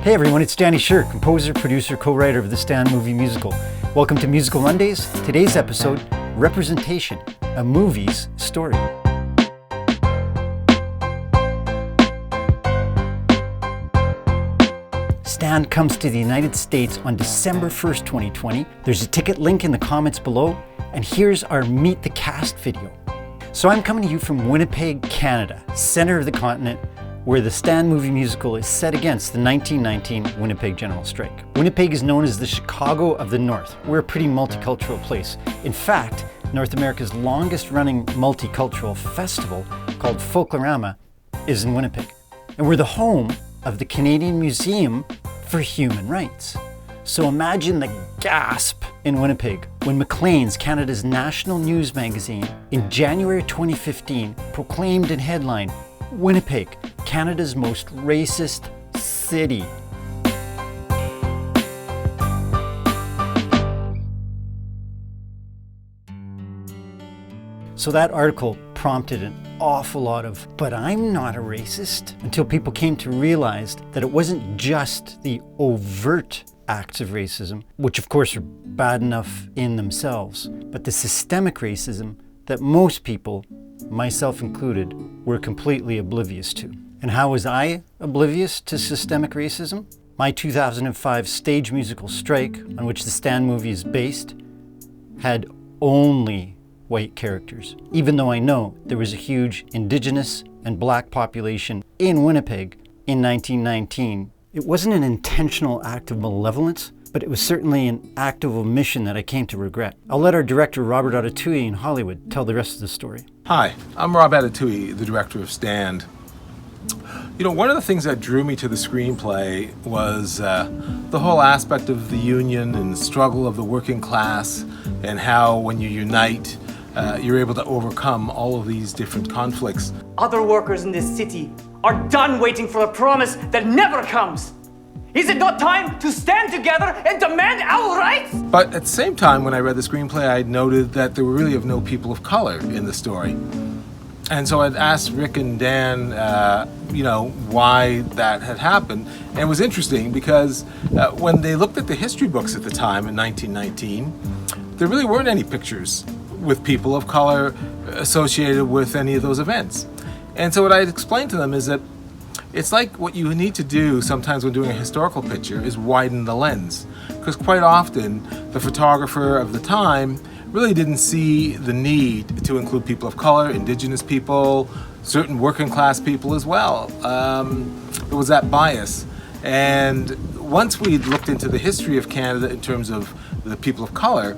Hey everyone, it's Danny Schur, composer, producer, co-writer of the Stan movie musical. Welcome to Musical Mondays. Today's episode, Representation, a movie's story. Stan comes to the United States on December 1st, 2020. There's a ticket link in the comments below, and here's our Meet the Cast video. So I'm coming to you from Winnipeg, Canada, center of the continent, where the Stan movie musical is set against the 1919 Winnipeg General Strike. Winnipeg is known as the Chicago of the North. We're a pretty multicultural place. In fact, North America's longest running multicultural festival, called Folklorama, is in Winnipeg. And we're the home of the Canadian Museum for Human Rights. So imagine the gasp in Winnipeg when Maclean's, Canada's national news magazine, in January 2015 proclaimed in headline, Winnipeg, Canada's most racist city. So that article prompted an awful lot of, but I'm not a racist, until people came to realize that it wasn't just the overt acts of racism, which of course are bad enough in themselves, but the systemic racism that most people, myself included, were completely oblivious to. And how was I oblivious to systemic racism? My 2005 stage musical Strike, on which the Stan movie is based, had only white characters, even though I know there was a huge Indigenous and Black population in Winnipeg in 1919. It wasn't an intentional act of malevolence, but it was certainly an act of omission that I came to regret. I'll let our director Robert Atatouille in Hollywood tell the rest of the story. Hi, I'm Rob Atatouille, the director of Stand. You know, one of the things that drew me to the screenplay was the whole aspect of the union and struggle of the working class, and how when you unite, you're able to overcome all of these different conflicts. Other workers in this city are done waiting for a promise that never comes. Is it not time to stand together and demand our rights? But at the same time, when I read the screenplay, I noted that there were really of no people of color in the story. And so I'd asked Rick and Dan, why that had happened. And it was interesting because when they looked at the history books at the time in 1919, there really weren't any pictures with people of color associated with any of those events. And so what I explained to them is that it's like what you need to do sometimes when doing a historical picture is widen the lens. Because quite often, the photographer of the time really didn't see the need to include people of color, Indigenous people, certain working class people as well. There was that bias. And once we looked into the history of Canada in terms of the people of color,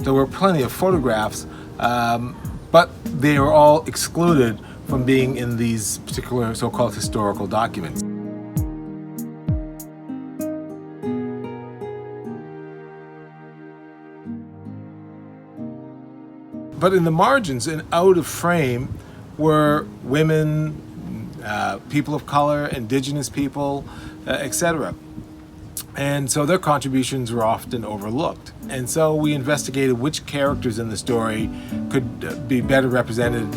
there were plenty of photographs, but they were all excluded from being in these particular so-called historical documents. But in the margins and out of frame were women, people of color, Indigenous people, etc. And so their contributions were often overlooked. And so we investigated which characters in the story could be better represented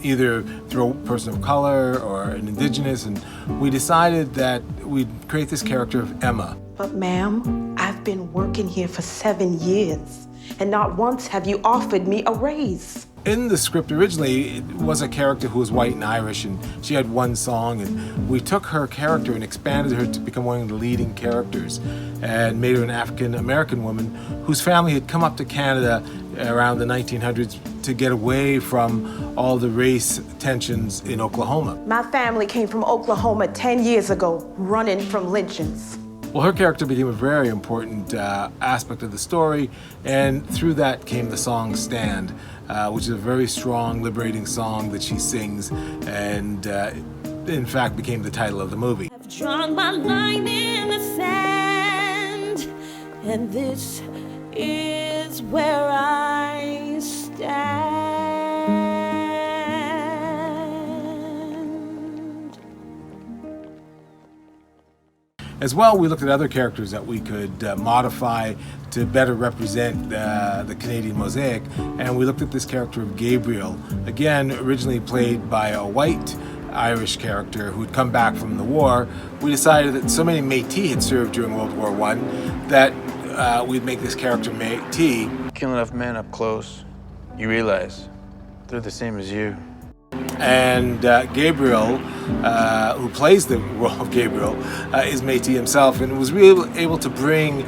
either through a person of color or an Indigenous, and we decided that we'd create this character of Emma. But ma'am, I've been working here for 7 years, and not once have you offered me a raise. In the script originally, it was a character who was white and Irish, and she had one song, and we took her character and expanded her to become one of the leading characters and made her an African-American woman whose family had come up to Canada around the 1900s to get away from all the race tensions in Oklahoma. My family came from Oklahoma 10 years ago, running from lynchings. Well, her character became a very important aspect of the story, and through that came the song Stand, which is a very strong, liberating song that she sings, and in fact became the title of the movie. I've drawn my line in the sand, and this is where I stand. As well, we looked at other characters that we could modify to better represent the Canadian mosaic, and we looked at this character of Gabriel, again originally played by a white Irish character who'd come back from the war, we decided that so many Métis had served during World War I that we'd make this character Métis. Kill enough men up close, you realize they're the same as you. And Gabriel, who plays the role of Gabriel, is Métis himself, and was really able to bring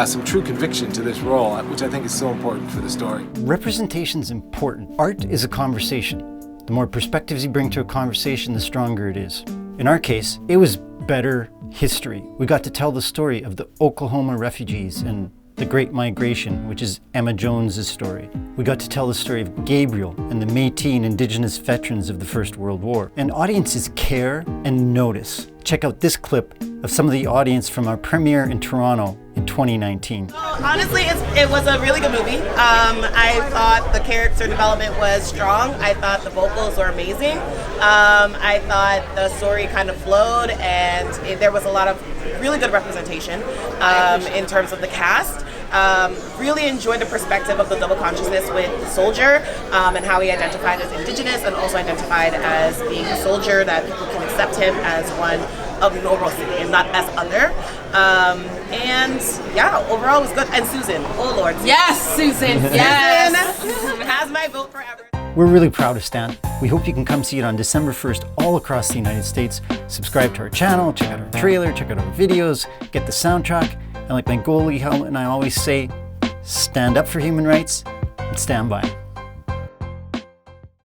some true conviction to this role, which I think is so important for the story. Representation is important. Art is a conversation. The more perspectives you bring to a conversation, the stronger it is. In our case, it was better history. We got to tell the story of the Oklahoma refugees and the Great Migration, which is Emma Jones's story. We got to tell the story of Gabriel and the Métis and Indigenous veterans of the First World War. And audiences care and notice. Check out this clip of some of the audience from our premiere in Toronto in 2019. Honestly, it was a really good movie. I thought the character development was strong. I thought the vocals were amazing. I thought the story kind of flowed, and there was a lot of really good representation in terms of the cast. Really enjoyed the perspective of the double consciousness with the soldier and how he identified as Indigenous and also identified as being a soldier, that people can accept him as one of normalcy and not as other. And yeah, overall it was good. And Susan, oh Lord. Yes, Susan, yes. Susan has my vote forever. We're really proud of Stan. We hope you can come see it on December 1st all across the United States. Subscribe to our channel, check out our trailer, check out our videos, get the soundtrack, and like my goalie helmet and I always say, stand up for human rights and stand by.